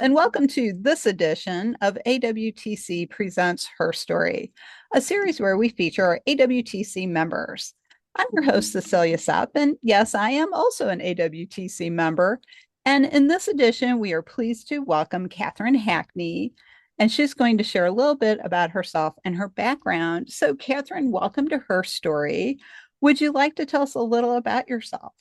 And welcome to this edition of AWTC Presents Her Story, a series where we feature our AWTC members. I'm your host, Cecilia Sapp, and yes, I am also an AWTC member. And in this edition, we are pleased to welcome Catherine Hackney, and she's going to share a little bit about herself and her background. So, Catherine, welcome to Her Story. Would you like to tell us a little about yourself?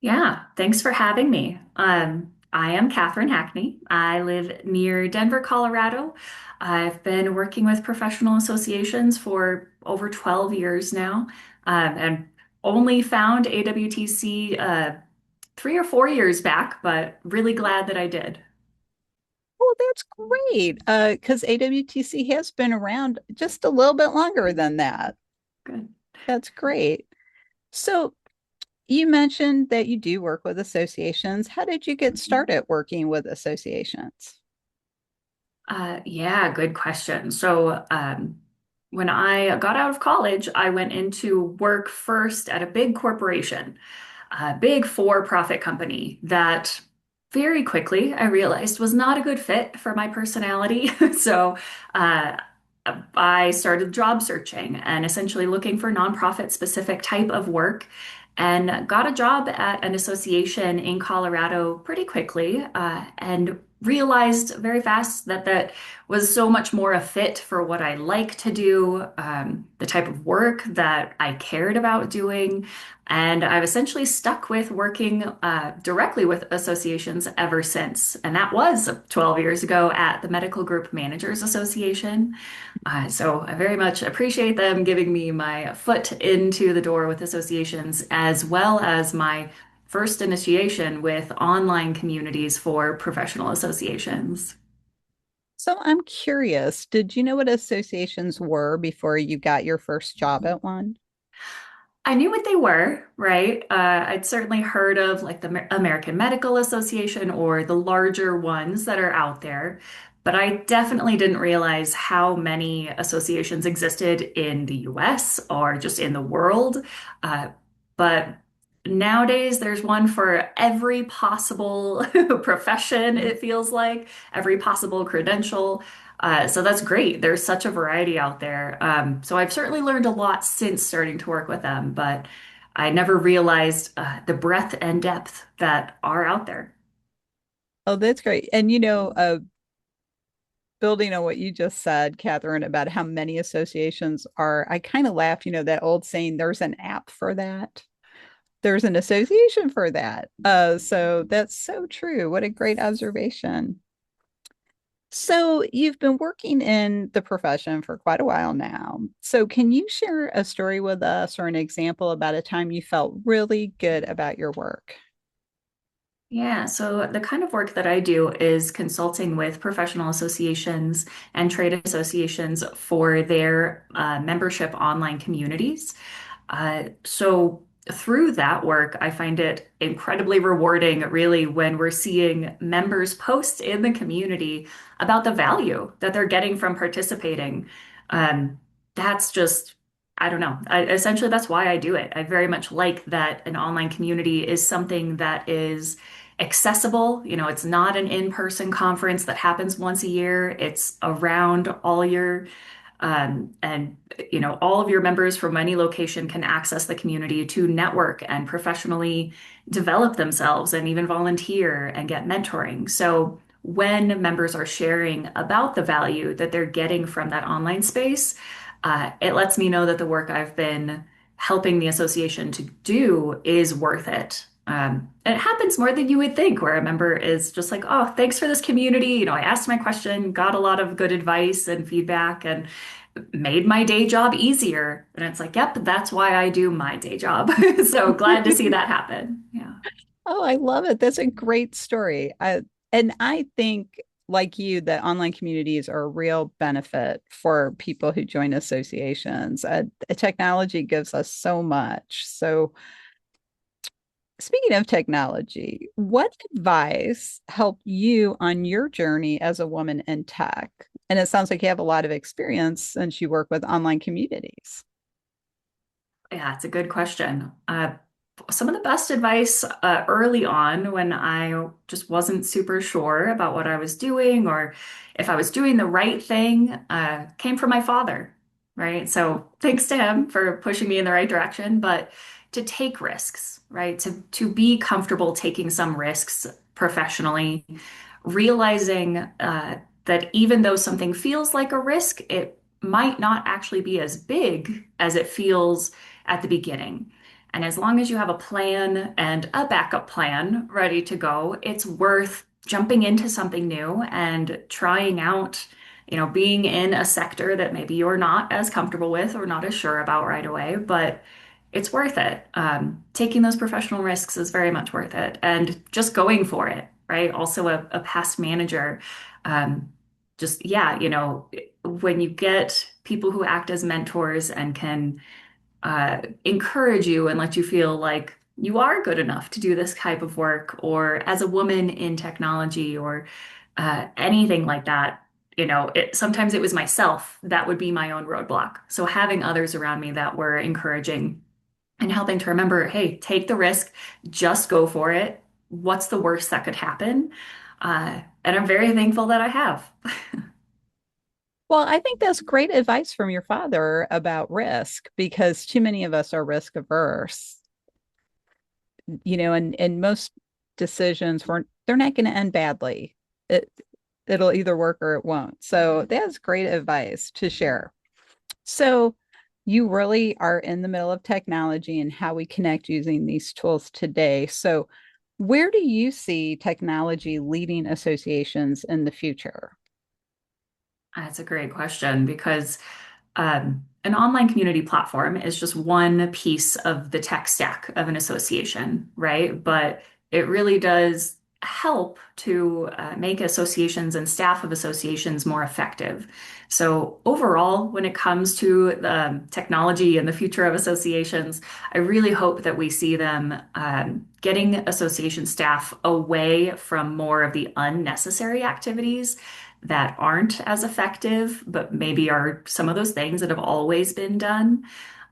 Yeah, thanks for having me. I am Catherine Hackney. I live near Denver, Colorado. I've been working with professional associations for over 12 years now, and only found AWTC 3 or 4 years back, but really glad that I did. Oh, that's great. Because AWTC has been around just a little bit longer than that. Good. That's great. So you mentioned that you do work with associations. How did you get started working with associations? Yeah, good question. When I got out of college, I went into work first at a big corporation, a big for-profit company that very quickly I realized was not a good fit for my personality. So uh, I started job searching and essentially looking for nonprofit specific type of work and got a job at an association in Colorado pretty quickly and realized very fast that that was so much more a fit for what I like to do, the type of work that I cared about doing. And I've essentially stuck with working directly with associations ever since. And that was 12 years ago at the Medical Group Managers Association. So I very much appreciate them giving me my foot into the door with associations, as well as my first initiation with online communities for professional associations. So I'm curious, did you know what associations were before you got your first job at one? I knew what they were, right? I'd certainly heard of like the American Medical Association or the larger ones that are out there, but I definitely didn't realize how many associations existed in the US or just in the world. Uh, but nowadays, there's one for every possible profession, it feels like, every possible credential. So that's great. There's such a variety out there. So I've certainly learned a lot since starting to work with them, but I never realized the breadth and depth that are out there. Oh, that's great. Building on what you just said, Catherine, about how many associations are, I kind of laughed, that old saying, there's an app for that. There's an association for that. So that's so true. What a great observation. So you've been working in the profession for quite a while now. So can you share a story with us or an example about a time you felt really good about your work? Yeah, so the kind of work that I do is consulting with professional associations and trade associations for their membership online communities. So through that work, I find it incredibly rewarding, really, when we're seeing members post in the community about the value that they're getting from participating. Um, that's just, I don't know. Essentially, that's why I do it. I very much like that an online community is something that is accessible. You know, it's not an in-person conference that happens once a year. It's around all year. And all of your members from any location can access the community to network and professionally develop themselves and even volunteer and get mentoring. So when members are sharing about the value that they're getting from that online space, it lets me know that the work I've been helping the association to do is worth it. And it happens more than you would think, where a member is just like, oh, thanks for this community. You know, I asked my question, got a lot of good advice and feedback, and made my day job easier. And it's like, yep, that's why I do my day job. So glad to see that happen. Yeah. Oh, I love it. That's a great story. And I think, like you, that online communities are a real benefit for people who join associations. Technology gives us so much. So, speaking of technology, what advice helped you on your journey as a woman in tech? And it sounds like you have a lot of experience since you work with online communities. Yeah, it's a good question. some of the best advice early on when I just wasn't super sure about what I was doing or if I was doing the right thing came from my father, right? So thanks to him for pushing me in the right direction, but to take risks, right? To be comfortable taking some risks professionally, realizing that even though something feels like a risk, it might not actually be as big as it feels at the beginning. And as long as you have a plan and a backup plan ready to go, it's worth jumping into something new and trying out, being in a sector that maybe you're not as comfortable with or not as sure about right away, but it's worth it. Taking those professional risks is very much worth it. And just going for it, right? Also, a past manager, um, just, yeah, when you get people who act as mentors and can encourage you and let you feel like you are good enough to do this type of work, or as a woman in technology, or anything like that. Sometimes it was myself that would be my own roadblock. So having others around me that were encouraging and helping to remember, hey, take the risk, just go for it. What's the worst that could happen? And I'm very thankful that I have. Well, I think that's great advice from your father about risk because too many of us are risk averse, and most decisions weren't they're not going to end badly. It it'll either work or it won't. So that's great advice to share. So you really are in the middle of technology and how we connect using these tools today. So where do you see technology leading associations in the future? That's a great question because an online community platform is just one piece of the tech stack of an association, right? But it really does help to make associations and staff of associations more effective. So overall, when it comes to technology and the future of associations, I really hope that we see them getting association staff away from more of the unnecessary activities that aren't as effective, but maybe are some of those things that have always been done.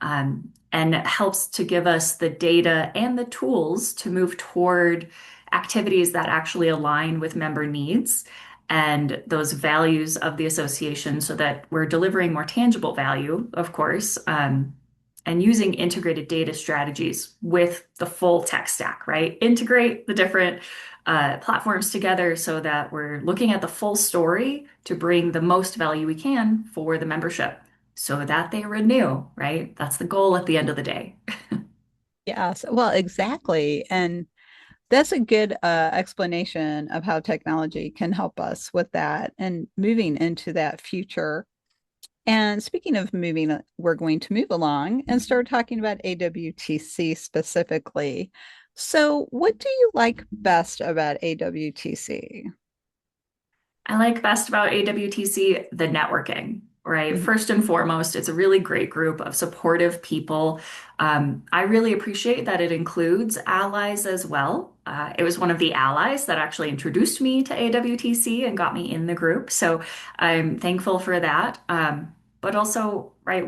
And it helps to give us the data and the tools to move toward activities that actually align with member needs and those values of the association so that we're delivering more tangible value, of course, and using integrated data strategies with the full tech stack, right? Integrate the different platforms together so that we're looking at the full story to bring the most value we can for the membership so that they renew, right? That's the goal at the end of the day. Yes, well, exactly. And that's a good explanation of how technology can help us with that and moving into that future. And speaking of moving, we're going to move along and start talking about AWTC specifically. So, what do you like best about AWTC? I like best about AWTC the networking, right? Mhm. First and foremost, it's a really great group of supportive people. I really appreciate that it includes allies as well. It was one of the allies that actually introduced me to AWTC and got me in the group. So I'm thankful for that. But also, right,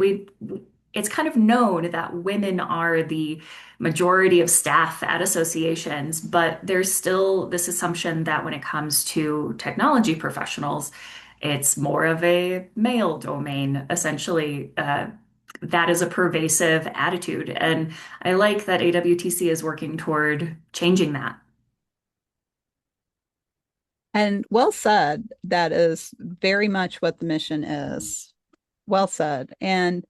it's kind of known that women are the majority of staff at associations, but there's still this assumption that when it comes to technology professionals, it's more of a male domain, essentially. That is a pervasive attitude. And I like that AWTC is working toward changing that. And well said. That is very much what the mission is. Well said. And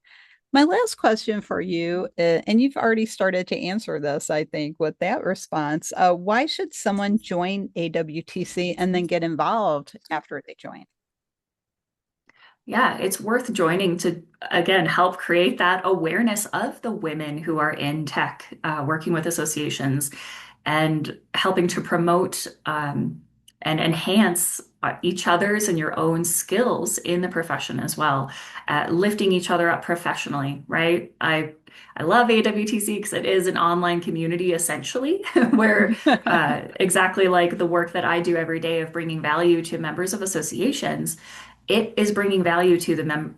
my last question for you, and you've already started to answer this, I think, with that response. Why should someone join AWTC and then get involved after they join? Yeah, it's worth joining to, again, help create that awareness of the women who are in tech, working with associations and helping to promote and enhance each other's and your own skills in the profession as well, lifting each other up professionally, right? I love AWTC because it is an online community essentially, where exactly like the work that I do every day of bringing value to members of associations. it is bringing value to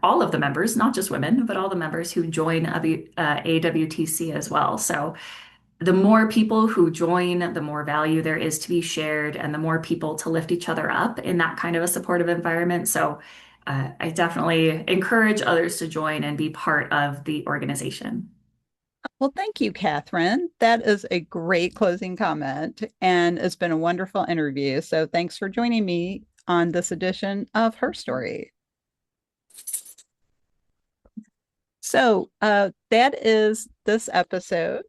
all of the members, not just women, but all the members who join AWTC as well. So the more people who join, the more value there is to be shared, and the more people to lift each other up in that kind of a supportive environment. So I definitely encourage others to join and be part of the organization. Well, thank you, Catherine. That is a great closing comment, and it's been a wonderful interview. So thanks for joining me on this edition of Her Story. So that is this episode.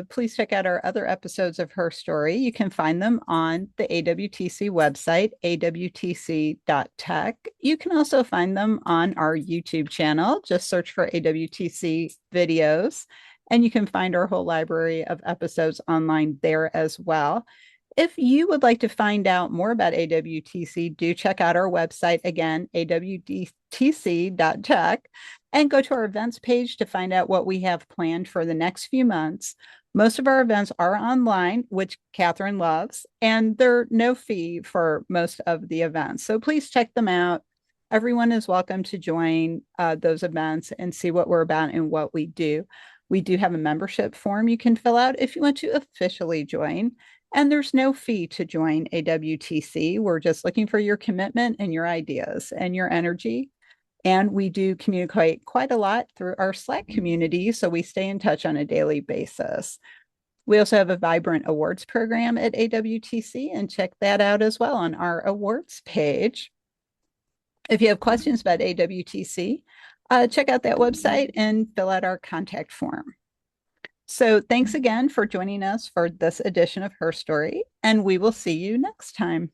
Please check out our other episodes of Her Story. You can find them on the AWTC website, awtc.tech. You can also find them on our YouTube channel. Just search for AWTC videos, and you can find our whole library of episodes online there as well. If you would like to find out more about AWTC, do check out our website again, awtc.tech, and go to our events page to find out what we have planned for the next few months. Most of our events are online, which Catherine loves, and they're no fee for most of the events. So please check them out. Everyone is welcome to join those events and see what we're about and what we do. We do have a membership form you can fill out if you want to officially join. And there's no fee to join AWTC. We're just looking for your commitment and your ideas and your energy. And we do communicate quite a lot through our Slack community, so we stay in touch on a daily basis. We also have a vibrant awards program at AWTC, and check that out as well on our awards page. If you have questions about AWTC, check out that website and fill out our contact form. So thanks again for joining us for this edition of Her Story, and we will see you next time.